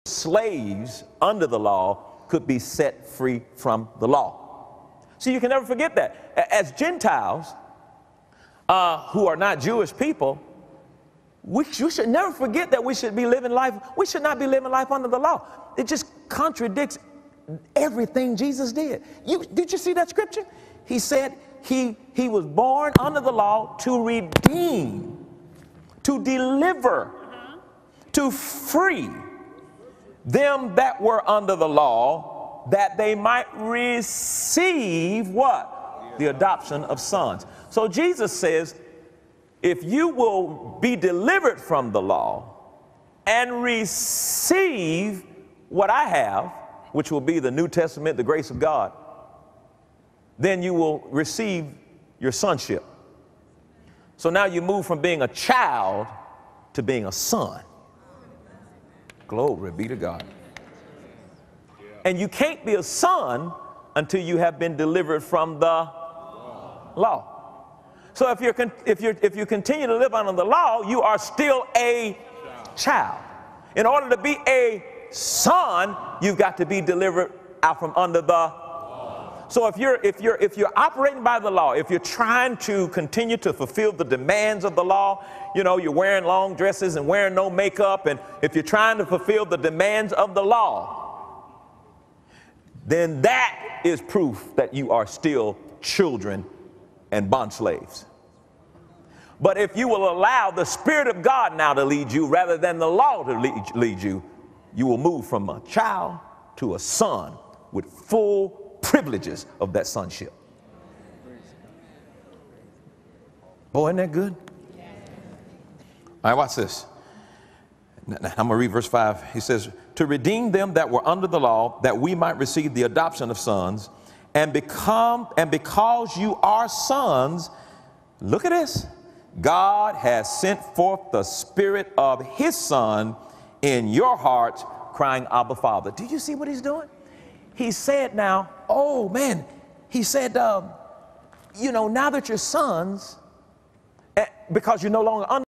slaves under the law could be set free from the law. So you can never forget that. As Gentiles who are not Jewish people, we should never forget that we should be living life. We should not be living life under the law. It just contradicts everything Jesus did. Did you see that scripture? He said he was born under the law to redeem, to deliver, to free them that were under the law, that they might receive what? The adoption of sons. So Jesus says, if you will be delivered from the law and receive what I have, which will be the New Testament, the grace of God, then you will receive your sonship. So now you move from being a child to being a son. Glory be to God. And you can't be a son until you have been delivered from the law. So if you continue to live under the law, you are still a child. In order to be a son, you've got to be delivered out from under the. So if you're operating by the law, if you're trying to continue to fulfill the demands of the law, you know, you're wearing long dresses and wearing no makeup, and if you're trying to fulfill the demands of the law, then that is proof that you are still children and bond slaves. But if you will allow the Spirit of God now to lead you rather than the law to lead you, you will move from a child to a son with full privileges of that sonship. Boy, isn't that good? All right, watch this. Now, I'm going to read verse 5. He says, to redeem them that were under the law, that we might receive the adoption of sons, and because you are sons, look at this, God has sent forth the Spirit of his Son in your hearts, crying, Abba, Father. Do you see what he's doing? He said now, oh man, he said, you know, now that you're sons, because you're no longer under